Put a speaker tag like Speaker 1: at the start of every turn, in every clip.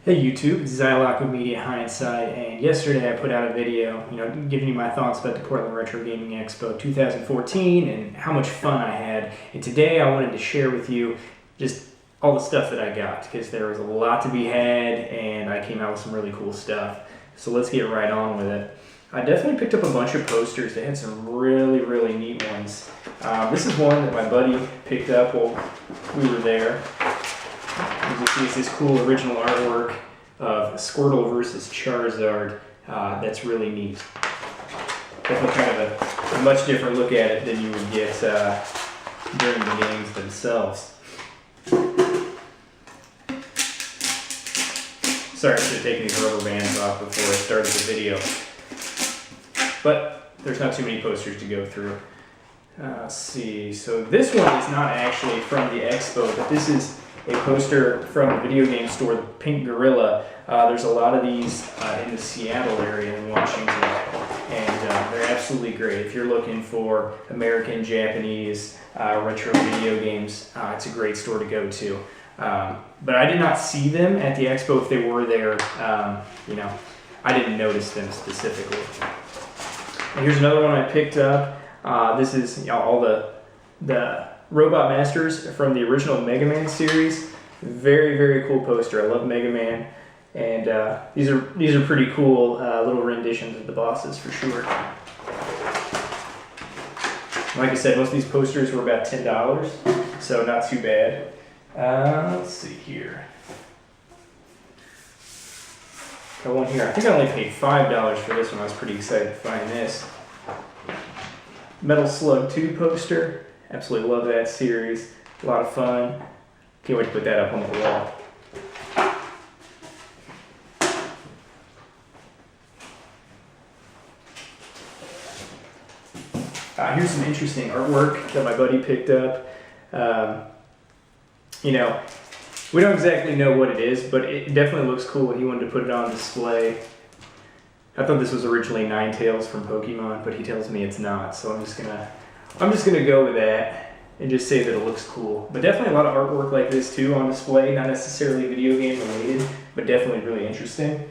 Speaker 1: Hey YouTube, it's Zyloc with Media Hindsight, and yesterday I put out a video, giving you my thoughts about the Portland Retro Gaming Expo 2014 and how much fun I had. And today I wanted to share with you just all the stuff that I got, because there was a lot to be had and I came out with some really cool stuff. So let's get right on with it. I definitely picked up a bunch of posters. They had some really neat ones. This is one that my buddy picked up while we were there. You can see it's this cool original artwork of Squirtle versus Charizard. That's really neat. Definitely kind of a much different look at it than you would get during the games themselves. Sorry, I should have taken these rubber bands off before I started the video. But there's not too many posters to go through. Let's see, so this one is not actually from the expo, but this is a poster from a video game store, the Pink Gorilla. There's a lot of these in the Seattle area in Washington, and they're absolutely great. If you're looking for American, Japanese, retro video games, it's a great store to go to. But I did not see them at the expo. If they were there, I didn't notice them specifically. And here's another one I picked up. This is all the Robot Masters from the original Mega Man series. Very cool poster. I love Mega Man, and these are pretty cool little renditions of the bosses for sure. Like I said, most of these posters were about $10, so not too bad. Let's see here. Got one here. I think I only paid $5 for this one. I was pretty excited to find this. Metal Slug 2 poster. Absolutely love that series. A lot of fun. Can't wait to put that up on the wall. Here's some interesting artwork that my buddy picked up. We don't exactly know what it is, but it definitely looks cool. He wanted to put it on display. I thought this was originally Ninetales from Pokemon, but he tells me it's not, so I'm just gonna go with that and just say that it looks cool. But definitely a lot of artwork like this too on display, not necessarily video game related, but definitely really interesting.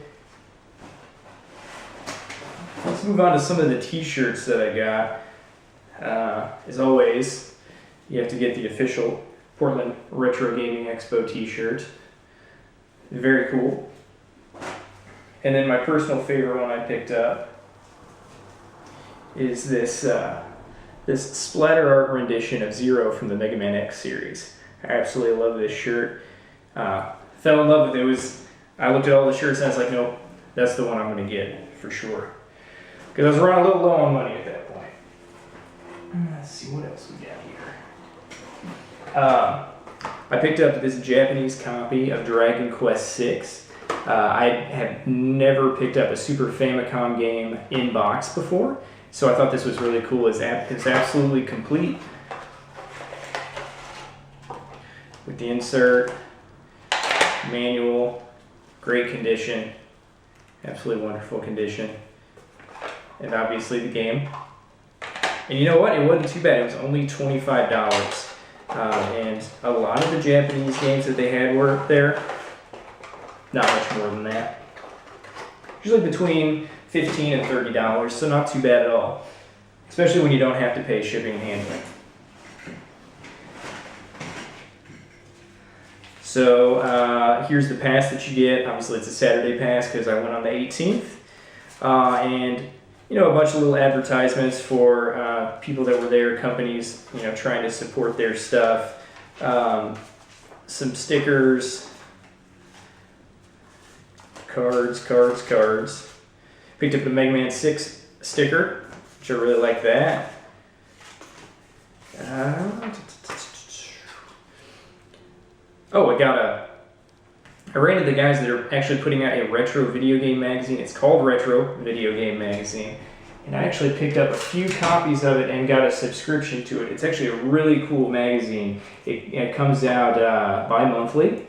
Speaker 1: Let's move on to some of the t-shirts that I got. As always, you have to get the official Portland Retro Gaming Expo t-shirt. Very cool. And then my personal favorite one I picked up is this splatter art rendition of Zero from the Mega Man X series. I absolutely love this shirt. Fell in love with it. I looked at all the shirts and I was like, nope, that's the one I'm going to get for sure. Because I was running a little low on money at that point. Let's see what else we got here. I picked up this Japanese copy of Dragon Quest VI. I had never picked up a Super Famicom game in box before, so I thought this was really cool. It's absolutely complete with the insert, manual, great condition, absolutely wonderful condition, and obviously the game. And you know what? It wasn't too bad. It was only $25, and a lot of the Japanese games that they had were there. Not much more than that. Usually between $15 and $30, so not too bad at all. Especially when you don't have to pay shipping and handling. So here's the pass that you get. Obviously it's a Saturday pass because I went on the 18th. And a bunch of little advertisements for people that were there, companies trying to support their stuff. Some stickers. Cards. Picked up the Mega Man 6 sticker, which I really like that. I ran into the guys that are actually putting out a retro video game magazine. It's called Retro Video Game Magazine. And I actually picked up a few copies of it and got a subscription to it. It's actually a really cool magazine. It comes out bi-monthly,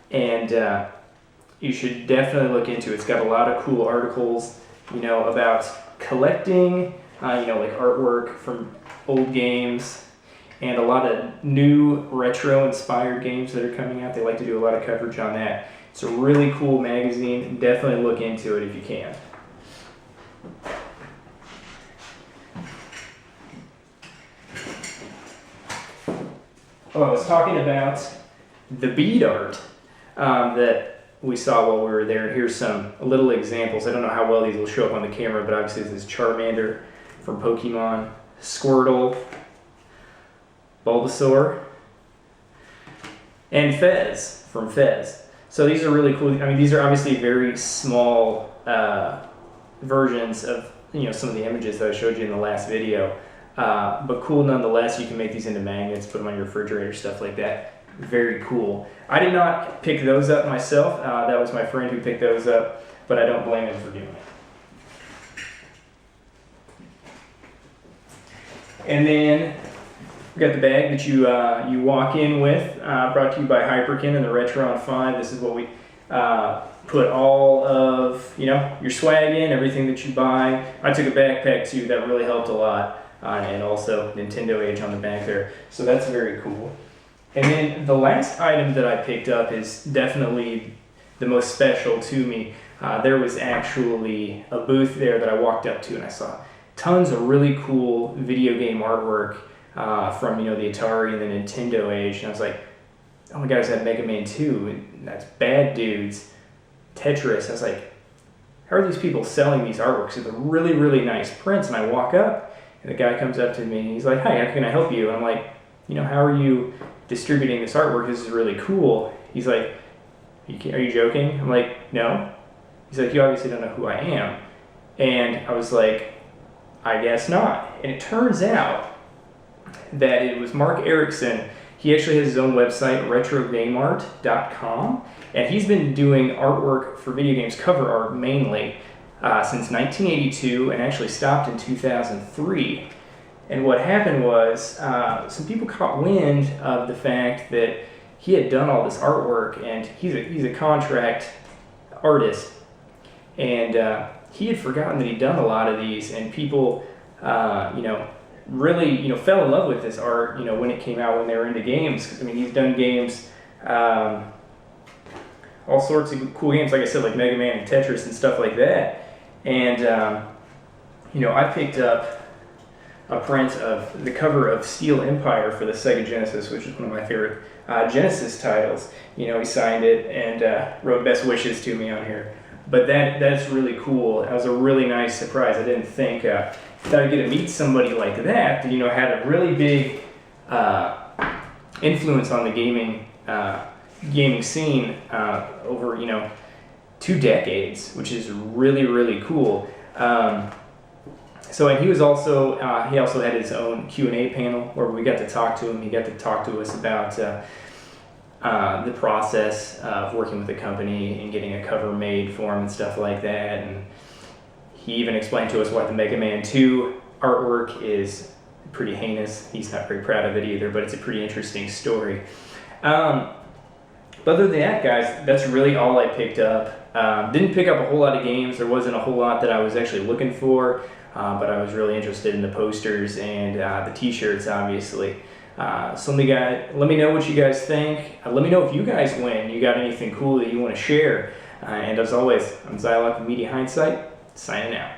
Speaker 1: and you should definitely look into it. It's got a lot of cool articles, about collecting, like artwork from old games, and a lot of new retro-inspired games that are coming out. They like to do a lot of coverage on that. It's a really cool magazine. Definitely look into it if you can. Oh, I was talking about the bead art that we saw while we were there. Here's some little examples. I don't know how well these will show up on the camera, but obviously this is Charmander from Pokemon, Squirtle, Bulbasaur, and Fez from Fez. So these are really cool. I mean, these are obviously very small versions of some of the images that I showed you in the last video, but cool nonetheless. You can make these into magnets, put them on your refrigerator, stuff like that. Very cool. I did not pick those up myself. That was my friend who picked those up, but I don't blame him for doing it. And then we got the bag that you walk in with, brought to you by Hyperkin and the Retron 5. This is what we put all of your swag in, everything that you buy. I took a backpack too. That really helped a lot, and also Nintendo Age on the back there. So that's very cool. And then the last item that I picked up is definitely the most special to me. There was actually a booth there that I walked up to, and I saw tons of really cool video game artwork from the Atari and the Nintendo Age. And I was like, oh my god, is that Mega Man 2? And that's Bad Dudes, Tetris. I was like, how are these people selling these artworks? They're really, really nice prints. And I walk up, and the guy comes up to me, and he's like, hi, how can I help you? And I'm like, how are you distributing this artwork? This is really cool. He's like, are you joking? I'm like, no. He's like, you obviously don't know who I am. And I was like, I guess not. And it turns out that it was Mark Erickson. He actually has his own website, retrogameart.com, and he's been doing artwork for video games, cover art mainly, since 1982, and actually stopped in 2003. And what happened was some people caught wind of the fact that he had done all this artwork, and he's a contract artist, and he had forgotten that he'd done a lot of these, and people really fell in love with this art when it came out, when they were into games. 'Cause, I mean, he's done games, all sorts of cool games, like I said, like Mega Man and Tetris and stuff like that. And I picked up a print of the cover of Steel Empire for the Sega Genesis, which is one of my favorite Genesis titles. He signed it and wrote best wishes to me on here. But that's really cool. That was a really nice surprise. I didn't think that I'd get to meet somebody like that had a really big influence on the gaming scene over 2 decades, which is really, really cool. And he was also he also had his own Q&A panel where we got to talk to him. He got to talk to us about the process of working with the company and getting a cover made for him and stuff like that. And he even explained to us why the Mega Man 2 artwork is pretty heinous. He's not very proud of it either, but it's a pretty interesting story. But other than that, guys, that's really all I picked up. Didn't pick up a whole lot of games. There wasn't a whole lot that I was actually looking for, but I was really interested in the posters and the T-shirts, obviously. So let me know what you guys think. Let me know if you guys win. You got anything cool that you want to share. And as always, I'm Zyloc with Media Hindsight, signing out.